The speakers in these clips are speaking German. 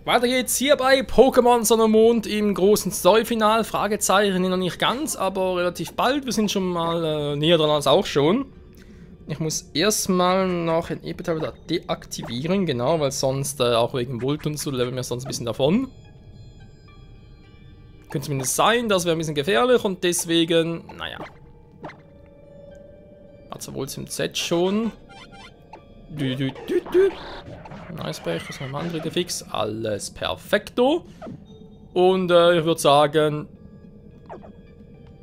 Weiter geht's hier bei Pokémon Sonne und Mond im großen Story-Final. Fragezeichen noch nicht ganz, aber relativ bald. Wir sind schon mal näher dran als auch schon. Ich muss erstmal noch ein Epital wieder deaktivieren, genau, weil sonst auch wegen Volt und so leveln wir sonst ein bisschen davon. Könnte zumindest sein, das wäre ein bisschen gefährlich und deswegen, naja. Also Volt im Z schon. Eisbrecher, das haben andere fix. Alles perfekto. Und ich würde sagen,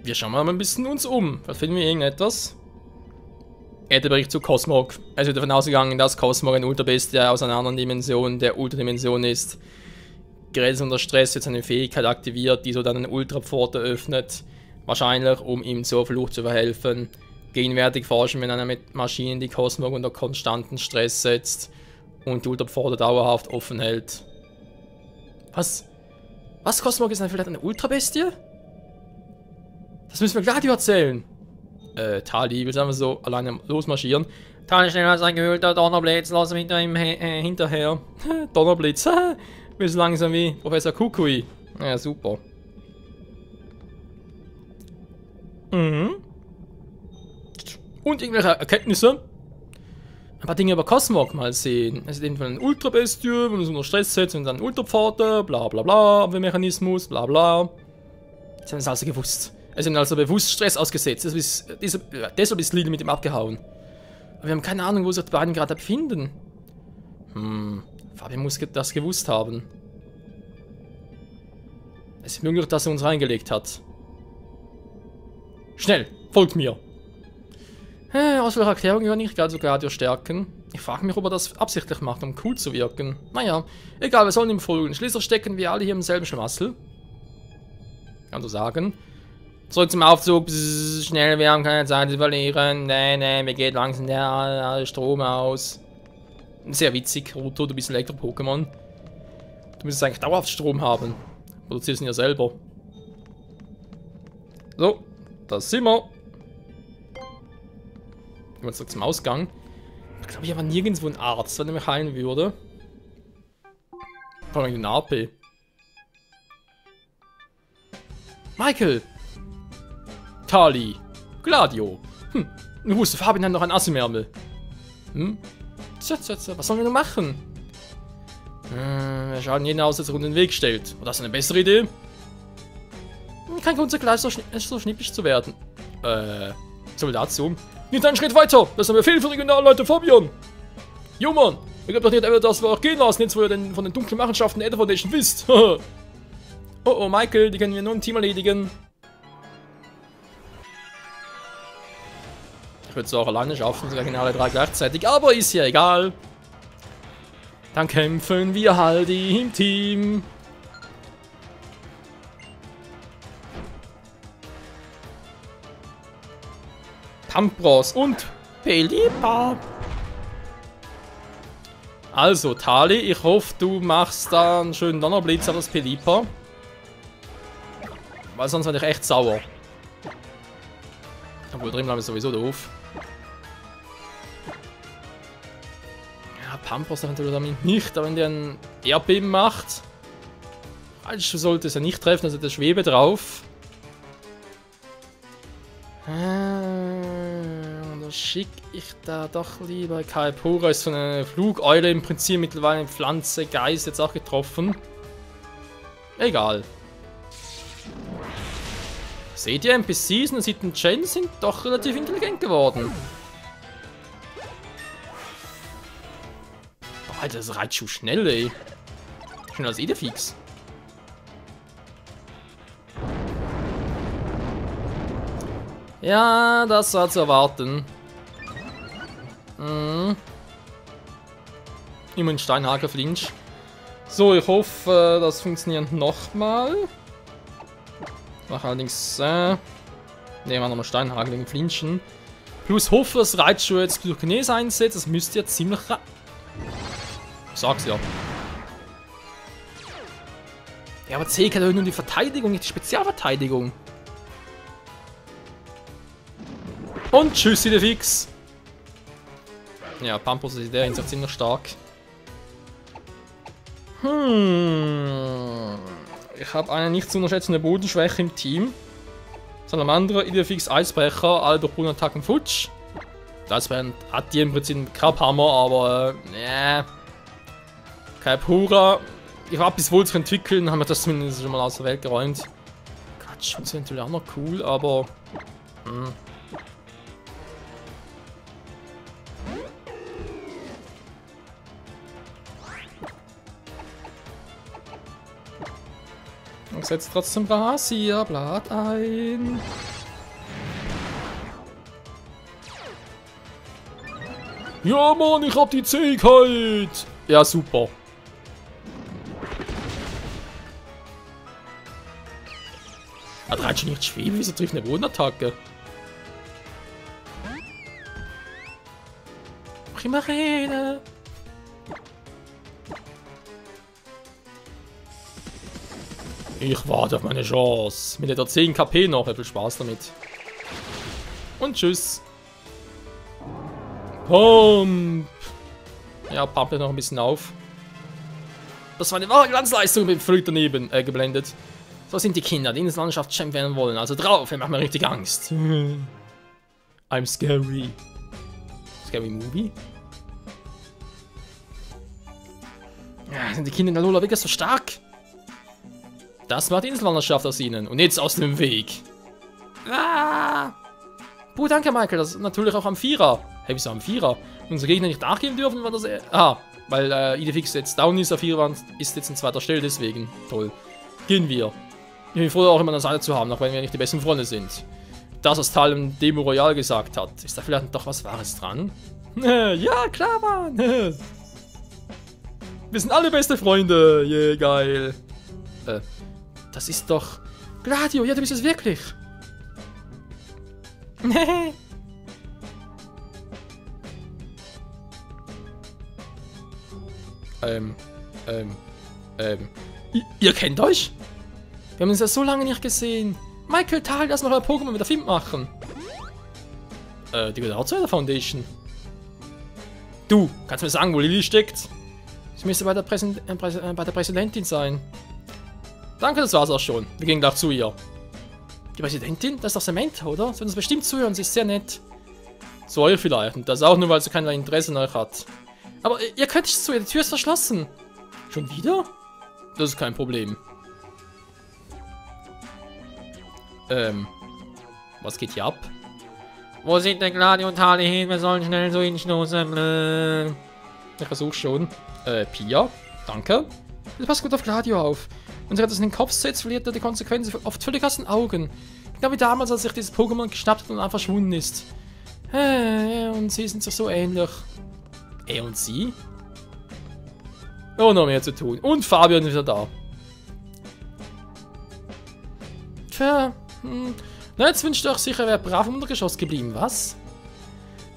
wir schauen mal ein bisschen uns um. Vielleicht finden wir irgendetwas. Bericht zu Cosmog. Es wird davon ausgegangen, dass Cosmog ein Ultrabestie aus einer anderen Dimension der Ultradimension ist. Gerade unter Stress wird seine Fähigkeit aktiviert, die so dann eine Ultrapforte öffnet. Wahrscheinlich, um ihm zur Flucht zu verhelfen. Gegenwärtig forschen wir an einer Maschine, die Cosmog unter konstanten Stress setzt und die Ultrapforte dauerhaft offen hält. Was? Was, Cosmog ist dann vielleicht eine Ultrabestie? Das müssen wir Gladio erzählen. Tali, willst du einfach so alleine losmarschieren? Tali schneller als ein gehüllter Donnerblitz, lass ihn hinter ihm hinterher. Donnerblitz, wir sind langsam wie Professor Kukui. Ja, super. Mhm. Und irgendwelche Erkenntnisse? Ein paar Dinge über Cosmog mal sehen. Es ist jedenfalls ein Ultrabestie, wenn es unter Stress setzt und dann Ultrapforte, bla bla bla, Abwehrmechanismus, bla bla. Sie haben es also gewusst. Es sind also bewusst Stress ausgesetzt. Deshalb ist Lili mit ihm abgehauen. Aber wir haben keine Ahnung, wo sich die beiden gerade befinden. Fabian muss das gewusst haben. Es ist möglich, dass er uns reingelegt hat. Schnell, folgt mir. Aus welcher Erklärung kann ich gerade so Gladio stärken? Ich frage mich, ob er das absichtlich macht, um cool zu wirken. Naja, egal, wir sollen ihm folgen. Schließlich stecken wir alle hier im selben Schlamassel. Kann so sagen. Zurück zum Aufzug. Psst, schnell, wir haben keine Zeit zu verlieren. Nee, mir geht langsam der Strom aus. Sehr witzig, Ruto, du bist ein Elektro-Pokémon. Du müsstest eigentlich dauerhaft Strom haben. Produzierst ihn ja selber. So, da sind wir. Gehen wir zurück zum Ausgang. Ich glaube, hier war nirgendwo ein Arzt, wenn er mich heilen würde. Vor allem den AP. Michael! Tali! Gladio! Ich wusste, Fabian hat noch ein Ass im Ärmel. Was sollen wir nun machen? Wir schauen jeden aus, der sich unter den Weg stellt. War das eine bessere Idee? Kein Grund, gleich so schnippisch zu werden. So viel dazu. Nicht einen Schritt weiter! Das ist ein Befehl für Regionalleiter Fabian! Jo Mann! Ich glaube doch nicht, dass wir auch gehen lassen, jetzt wo ihr von den dunklen Machenschaften der Ether Foundation wisst. Oh, Michael, die können wir nur im Team erledigen. Ich würde es auch alleine schaffen, sogar genau alle drei gleichzeitig, aber ist ja egal. Dann kämpfen wir halt im Team. Pampros und Pelipper. Also, Tali, ich hoffe, du machst da einen schönen Donnerblitz auf das Pelipper. Weil sonst werde ich echt sauer. Obwohl, drin bleiben ist sowieso doof. Ja, Pampros eventuell damit nicht, aber wenn der ein Erdbeben macht. Falsch sollte es ja nicht treffen, also der Schwebe drauf. Oder schicke ich da doch lieber Kaipura, ist so eine Flugeule im Prinzip mittlerweile eine Pflanze, Geist jetzt auch getroffen. Egal. Seht ihr, NPCs in der 7. Gen sind doch relativ intelligent geworden. Boah, Alter, das reicht schon schnell, ey. Schneller als Idefix. Ja, das war zu erwarten. Immer ein Steinhaker Flinch. So, ich hoffe, das funktioniert nochmal. Mach allerdings, ne, wir nochmal Steinhagel gegen Flinchen. Plus hoffe, dass Raichu jetzt Psychokinese einsetzt. Das müsste ja ziemlich sag's ja. Ja, aber CK hat nur die Verteidigung, nicht die Spezialverteidigung. Und tschüss, Idefix. Ja, Pampos ist in der Hinsicht ziemlich stark. Ich habe eine nicht zu unterschätzende Bodenschwäche im Team. Salamander, Idefix, Eisbrecher, alle durch Bodenattacken futsch. Das hat die im Prinzip kein Hammer, aber kein Pura. Ich habe bis wohl zu entwickeln, haben wir das zumindest schon mal aus der Welt geräumt. Quatsch, das ist natürlich auch noch cool, aber. Ich setze trotzdem Rasierblatt ein. Ja, Mann, ich hab die Zähigkeit! Ja, super. Er hat schon nicht schweben, wieso trifft eine Bodenattacke? Primarene! Ich warte auf meine Chance. Mit der 10 KP noch. Viel Spaß damit. Und tschüss. Pump. Ja, pumpelt noch ein bisschen auf. Das war eine wahre Glanzleistung, bin völlig daneben geblendet. So sind die Kinder, die in das Landschaftschamp werden wollen. Also drauf, er macht mir richtig Angst. I'm scary. Scary Movie? Ja, sind die Kinder in der Lola wirklich so stark? Das macht die Inselwanderschaft aus ihnen. Und jetzt aus dem Weg. Ah! Puh, danke, Michael. Das ist natürlich auch am Vierer. Hey, wieso am Vierer? Unsere Gegner nicht nachgeben dürfen, war das. Weil Idefix jetzt down ist, auf Vierer ist jetzt an zweiter Stelle, deswegen. Toll. Gehen wir. Ich bin froh, auch immer an der Seite zu haben, auch wenn wir nicht die besten Freunde sind. Das, was Tal im Demo Royal gesagt hat. Ist da vielleicht doch was Wahres dran? Ja, klar, Mann. Wir sind alle beste Freunde. Yeah, geil. Das ist doch... Gladio, ja, du bist es wirklich. Ihr kennt euch? Wir haben uns ja so lange nicht gesehen. Michael, Tal, lass mal euer Pokémon wieder fit machen. Die gehört auch zu der Foundation. Du, kannst du mir sagen, wo Lilly steckt? Sie müsste bei der Präsidentin sein. Danke, das war's auch schon. Wir gehen gleich zu ihr. Die Präsidentin? Das ist doch Samantha, oder? Sie wird uns bestimmt zuhören, sie ist sehr nett. Zu euch vielleicht. Und das auch nur, weil sie kein Interesse an euch hat. Aber ihr könnt nicht zu ihr, die Tür ist verschlossen. Schon wieder? Das ist kein Problem. Was geht hier ab? Wo sind denn Gladio und Harley hin? Wir sollen schnell so hinstoßen. Ich versuch schon. Pia, danke. Das passt gut auf Gladio auf. Und sie hat es in den Kopf setzt, verliert er die Konsequenzen oft völlig aus den Augen. Genau wie damals, als sich dieses Pokémon geschnappt hat und einfach verschwunden ist. Und sie sind sich so ähnlich. Er und sie? Oh, noch mehr zu tun. Und Fabian ist wieder da. Tja, na, jetzt wünscht ihr euch sicher, wäre brav im Untergeschoss geblieben, was?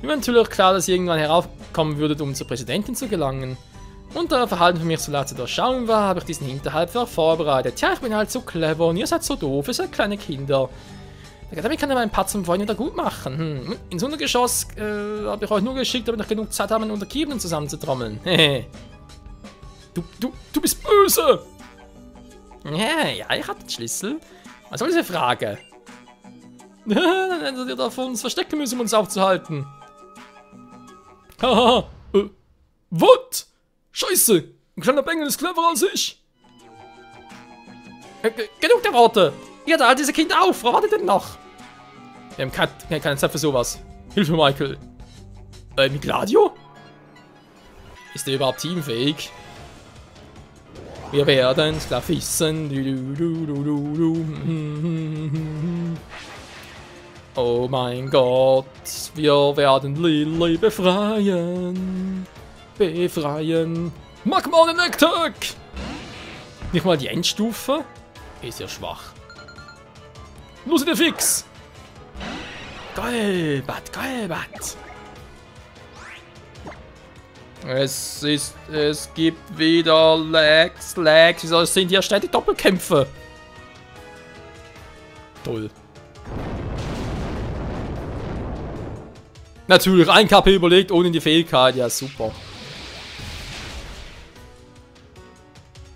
Mir war natürlich klar, dass ihr irgendwann heraufkommen würdet, um zur Präsidentin zu gelangen. Und da euer Verhalten für mich so leicht zu durchschauen war, habe ich diesen Hinterhalt für euch vorbereitet. Tja, ich bin halt so clever und ihr seid so doof, ihr seid kleine Kinder. Damit kann er meinen Patz und Freund wieder gut machen. Ins Untergeschoss habe ich euch nur geschickt, damit ich genug Zeit habe, einen Untergebenen zusammenzutrommeln. Du bist böse! Ja, ich hab den Schlüssel. Was soll diese Frage? Dann hättet ihr davon uns verstecken müssen, um uns aufzuhalten. Haha, what? Scheiße, ein kleiner Bengel ist cleverer als ich. Genug der Worte. Ihr da, diese Kinder auf, was wartet denn noch? Wir haben keine Zeit für sowas. Hilfe, Michael. Mit Gladio? Ist der überhaupt teamfähig? Wir werden es gleich wissen. Oh mein Gott, wir werden Lilly befreien. Magma Attack! Nicht mal die Endstufe? Ist ja schwach. Los in den Fix! Golbat. Es gibt wieder Lags. Wieso sind hier ständig Doppelkämpfe? Toll. Natürlich, 1 KP überlegt, ohne die Fähigkeit. Ja, super.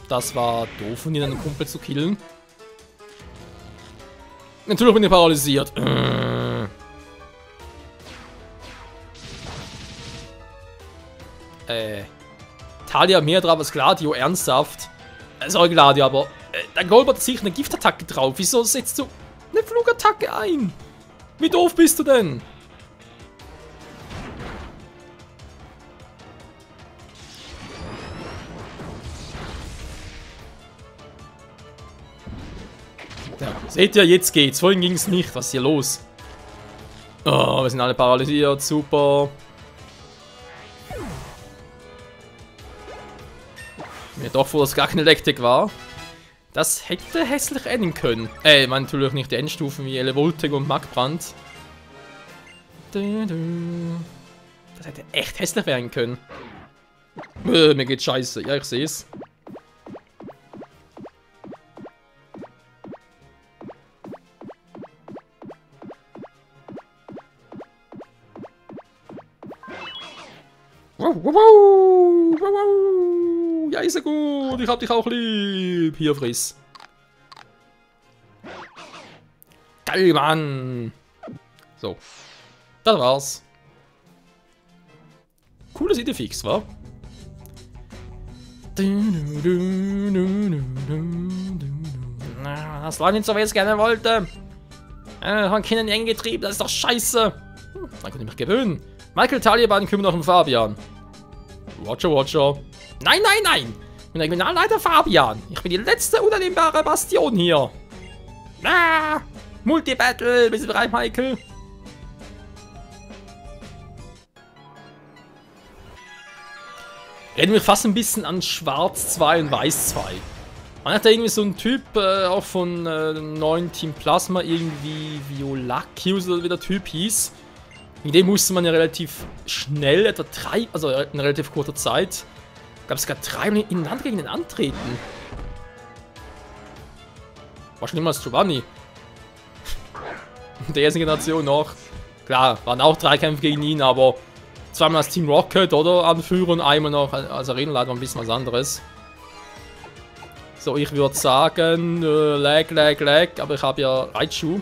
Das war doof, von ihnen einen Kumpel zu killen. Natürlich bin ich paralysiert. Talia mehr drauf als Gladio, ernsthaft. Sorry Gladio, aber dein Golbert hat sicher eine Giftattacke drauf. Wieso setzt du eine Flugattacke ein? Wie doof bist du denn? Ja, seht ihr, jetzt geht's. Vorhin ging es nicht. Was ist hier los? Oh, wir sind alle paralysiert. Super. Mir doch vor, dass gar keine Elektrik war. Das hätte hässlich enden können. Man natürlich nicht die Endstufen wie Elevoltec und Magbrand. Das hätte echt hässlich werden können. Mir geht's scheiße. Ja, ich sehe es. Ja, ist ja gut. Ich hab dich auch lieb. Hier, friss. Geil, Mann. So. Das war's. Cooles Idefix, wa? Das war nicht so, wie ich es gerne wollte. Haben Kinder eng getrieben, das ist doch scheiße. Dann könnte ich mich gewöhnen. Michael Taliban kümmert noch um Fabian. Roger, Roger. Nein, nein, nein! Ich bin Regionalleiter Fabian. Ich bin die letzte unannehmbare Bastion hier. Ah! Multibattle. Bist du bereit, Michael? Erinnert mich fast ein bisschen an Schwarz 2 und Weiß 2. Man hat da irgendwie so einen Typ, auch von neuen Team Plasma, irgendwie Violaki, oder wie der Typ hieß. In dem musste man ja relativ schnell, etwa also in relativ kurzer Zeit, gab es sogar 3 ineinander gegen den antreten. War schlimmer als Giovanni. In der ersten Generation noch. Klar, waren auch 3 Kämpfe gegen ihn, aber zweimal als Team Rocket, oder? Anführer und einmal noch als Arenaleiter, ein bisschen was anderes. So, ich würde sagen, lag, aber ich habe ja Raichu.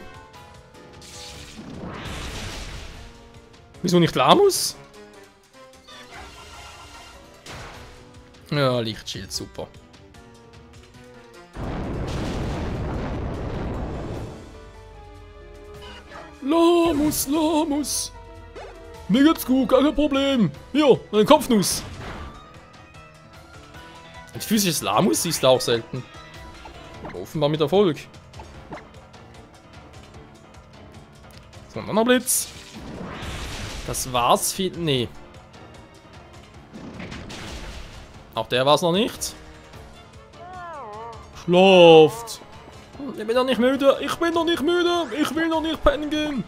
Wieso nicht Lamus? Ja, Lichtschild, super. Lamus, Lamus. Mir geht's gut, kein Problem. Hier, meine Kopfnuss. Ein physisches Lamus siehst du auch selten. Offenbar mit Erfolg. So, ein anderer Blitz. Das war's viel. Nee. Auch der war's noch nicht. Schlaft. Ich bin noch nicht müde. Ich bin noch nicht müde. Ich will noch nicht pennen gehen.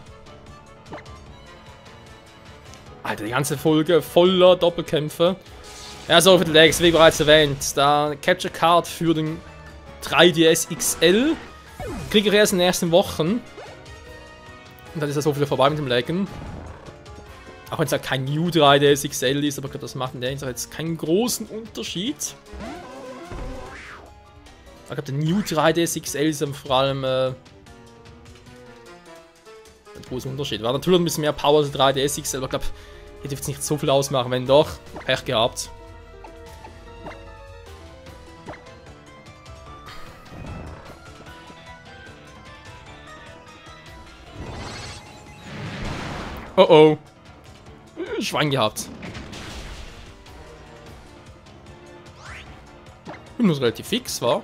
Alter, die ganze Folge voller Doppelkämpfe. Ja, so für die Legs, wie bereits erwähnt. Da Capture Card für den 3DS XL. Kriege ich erst in den ersten Wochen. Und dann ist das so wieder vorbei mit dem Laggen. Auch wenn es halt kein New 3DS XL ist, aber ich glaube, das macht in der Hinsicht jetzt keinen großen Unterschied. Ich glaube, der New 3DS XL ist dann vor allem ein großer Unterschied. War natürlich ein bisschen mehr Power als der 3DS XL, aber ich glaube, hier dürfte es nicht so viel ausmachen, wenn doch. Pech gehabt. Oh oh. Schwein gehabt. Ich bin nur relativ fix, war.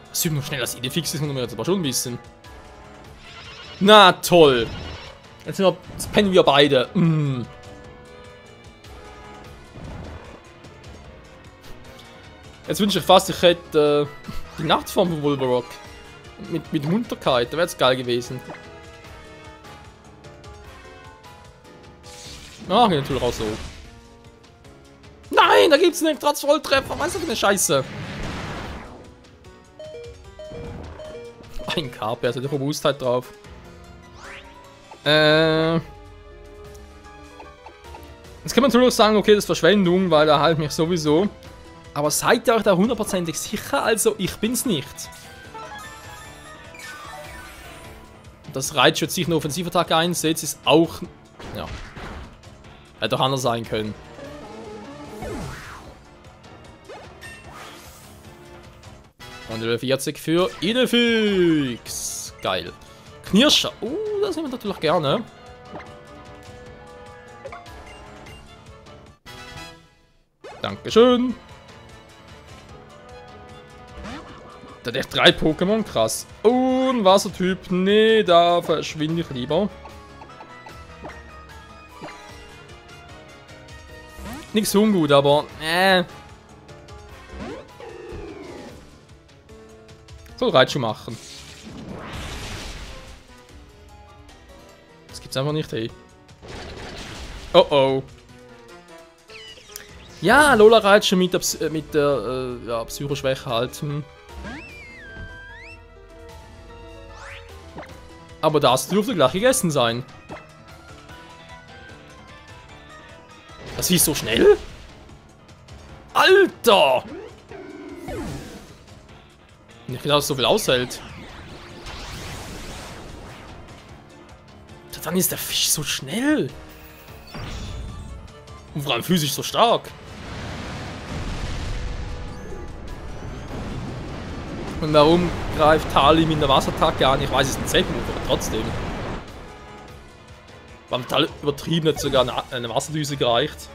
Das übt noch schnell, dass Idefix ist, und jetzt aber schon ein bisschen. Na toll. Jetzt pennen wir beide. Jetzt wünsche ich fast, ich hätte die Nachtform von Wolverock. Mit Munterkeit, da wäre es geil gewesen. Ah, geht natürlich auch so. Nein, da gibt es einen Volltreffer. Was ist das für eine Scheiße? Ein Carpe, also die Robustheit drauf. Jetzt kann man natürlich sagen, okay, das ist Verschwendung, weil er heilt mich sowieso. Aber seid ihr euch da hundertprozentig sicher? Also, ich bin's nicht. Das Raichu jetzt sich eine Offensivattacke einsetzt, ist auch... Ja. Hätte auch anders sein können. Und Level 40 für Idefix. Geil. Knirscher. Das nehmen wir natürlich gerne. Dankeschön. Der hat echt 3 Pokémon, krass. Und Wassertyp, nee, da verschwinde ich lieber. Nix ungut, aber soll Raichu machen. Das gibt's einfach nicht, hey. Oh oh. Ja, Lola Raichu mit der ja, Psychoschwäche halt. Aber das dürfte gleich gegessen sein. Das ist so schnell? Alter! Nicht genau, dass es so viel aushält. Dann ist der Fisch so schnell. Und vor allem physisch so stark. Und warum greift Tali mit der Wasserattacke an? Ich weiß, es ist ein Zeitmove, aber trotzdem. Beim Tal übertrieben hat sogar eine Wasserdüse gereicht.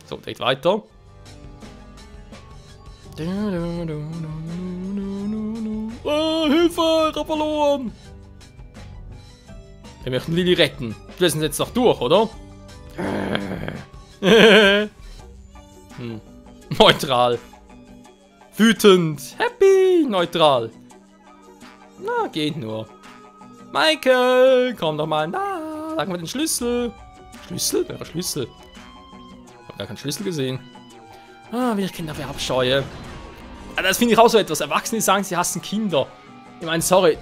So, direkt weiter. Oh, Hilfe, ich hab verloren! Wir möchten Lili retten. Wir sind jetzt noch durch, oder? Neutral. Wütend. Happy. Neutral. Na, geht nur. Michael, komm doch mal. Na, sag mal den Schlüssel. Schlüssel? Wer Schlüssel? Ich hab gar keinen Schlüssel gesehen. Ah, wie ich Kinder verabscheue. Das finde ich auch so etwas. Erwachsene sagen, sie hassen Kinder. Ich meine, sorry,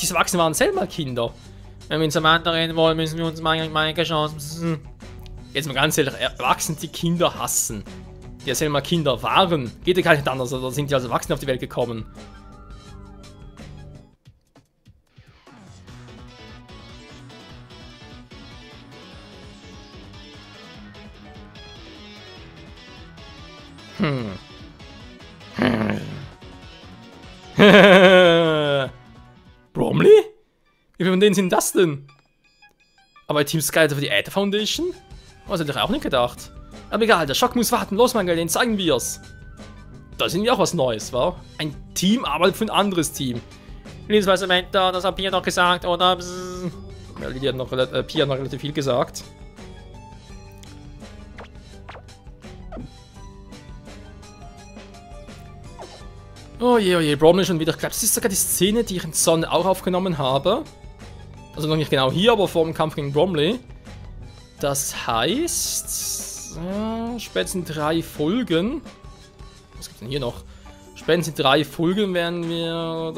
diese Erwachsenen waren selber mal Kinder. Wenn wir uns am anderen reden wollen, müssen wir uns mal Chance. Jetzt mal ganz ehrlich, Erwachsene, die Kinder hassen. Die ja selber mal Kinder waren. Geht ja gar nicht anders, oder sind die als Erwachsene auf die Welt gekommen? Bromley? Wie viele von denen sind das denn? Aber Team Sky für die Aether Foundation? Das hätte ich auch nicht gedacht. Aber egal, der Schock muss warten. Los, mein Geld, den zeigen wir's. Da sind wir auch was Neues, wa? Ein Team arbeitet für ein anderes Team. Liebensweise Mentor, das hat Pia noch gesagt, oder? Ja, Lydia hat noch, Pia hat noch relativ viel gesagt. Oh je, Bromley schon wieder. Ich glaube, das ist sogar die Szene, die ich in Sonne auch aufgenommen habe. Also noch nicht genau hier, aber vor dem Kampf gegen Bromley. Das heißt, spätestens 3 Folgen. Was gibt's denn hier noch? Spätestens 3 Folgen werden wir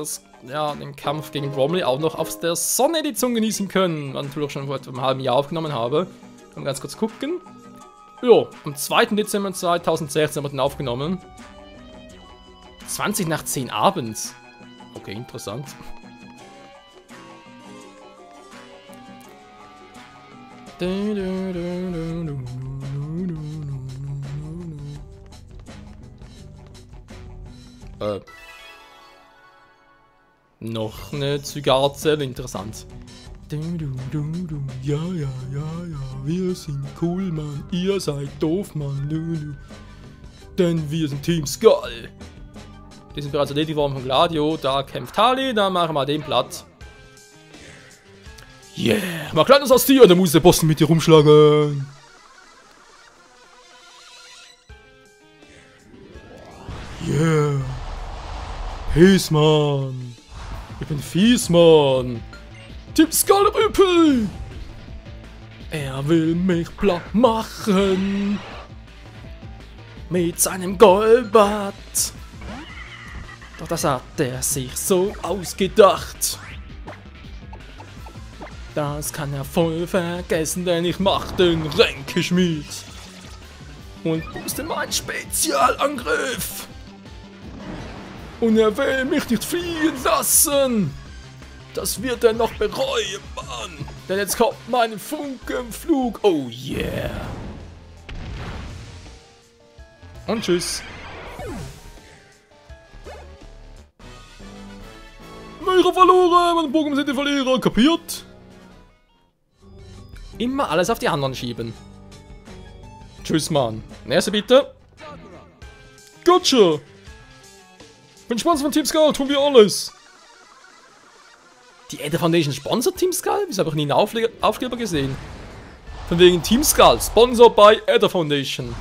den Kampf gegen Bromley auch noch auf der Sonne-Edition genießen können. Was ich natürlich schon vor etwa einem halben Jahr aufgenommen habe. Können wir ganz kurz gucken. Jo, am 2. Dezember 2016 haben wir den aufgenommen. 20 nach 10 abends. Okay, interessant. Noch eine Zigarrenzelle, interessant. Ja, wir sind cool, Mann. Ihr seid doof, Mann. Denn wir sind Team Skull. Die sind bereits erledigt worden von Gladio. Da kämpft Tali, dann machen wir den platt. Yeah, mal kleines aus dir, da muss der Boss mit dir rumschlagen. Yeah. Peace, Mann. Ich bin fies, Mann. Team Skullrüpel. Er will mich platt machen. Mit seinem Golbat. Doch das hat er sich so ausgedacht. Das kann er voll vergessen, denn ich mach den Ränkeschmied. Und booste meinen Spezialangriff. Und er will mich nicht fliehen lassen. Das wird er noch bereuen, Mann. Denn jetzt kommt mein Funkenflug. Oh yeah. Und tschüss. Verlierer verloren. Mein Pokémon sind die Verlierer. Kapiert? Immer alles auf die anderen schieben. Tschüss, Mann. Nächste bitte. Gotcha. Bin Sponsor von Team Skull, tun wir alles. Die Ether Foundation sponsert Team Skull? Wieso habe ich nie einen Aufkleber gesehen? Von wegen Team Skull, Sponsor bei Ether Foundation.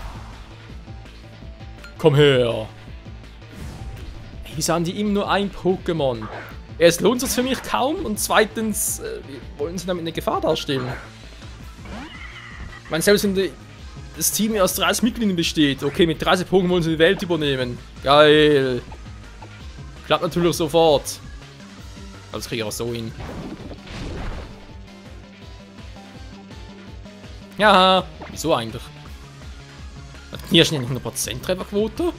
Komm her. Ey, wieso haben die immer nur ein Pokémon? Erst lohnt es für mich kaum und zweitens wollen sie damit eine Gefahr darstellen. Ich meine, selbst wenn das Team aus 30 Mitgliedern besteht, okay, mit 30 Pokémon wollen sie die Welt übernehmen. Geil. Klappt natürlich sofort. Aber das kriege ich auch so hin. Ja, wieso eigentlich? Hat Knirschen ja nicht 100% Trefferquote?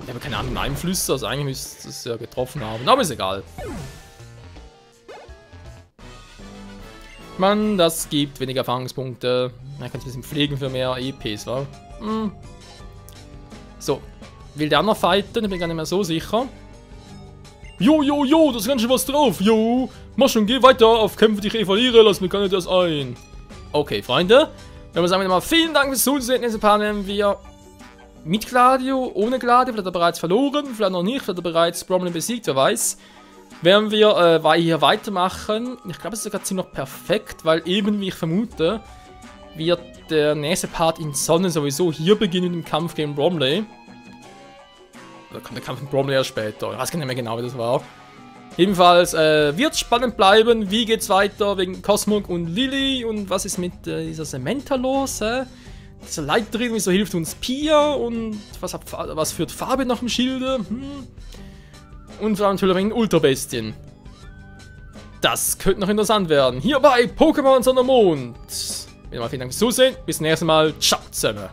Ich habe keine anderen Einflüsse, also eigentlich müsste es ja getroffen haben. Aber ist egal. Mann, das gibt weniger Erfahrungspunkte. Man kann ein bisschen pflegen für mehr EPs, wa? Hm. So. Will der noch fighten? Ich bin gar nicht mehr so sicher. Jo, jo, jo, da ist ganz schön was drauf. Jo, mach schon, geh weiter auf Kämpfe, die ich verliere. Lass mir gar nicht das ein. Okay, Freunde. Wenn wir sagen mal vielen Dank fürs Zusehen. Nächste Part nehmen wir mit Gladio, ohne Gladio. Vielleicht hat er bereits verloren, vielleicht noch nicht. Vielleicht hat er bereits Bromlin besiegt, wer weiß. Werden wir hier weitermachen. Ich glaube, es ist sogar ziemlich perfekt, weil eben, wie ich vermute, wird der nächste Part in Sonne sowieso hier beginnen mit dem Kampf gegen Bromley. Oder kommt der Kampf mit Bromley erst später? Ich weiß gar nicht mehr genau, wie das war. Jedenfalls wird es spannend bleiben. Wie geht's weiter wegen Cosmog und Lilly? Und was ist mit dieser Samantha los? Diese Leiterin, wieso hilft uns Pia? Und was führt Fabian noch im Schilde? Und vor allem natürlich wegen Ultrabestien. Das könnte noch interessant werden. Hier bei Pokémon Sonne Mond. Wieder mal vielen Dank fürs Zusehen. Bis zum nächsten Mal. Ciao zusammen.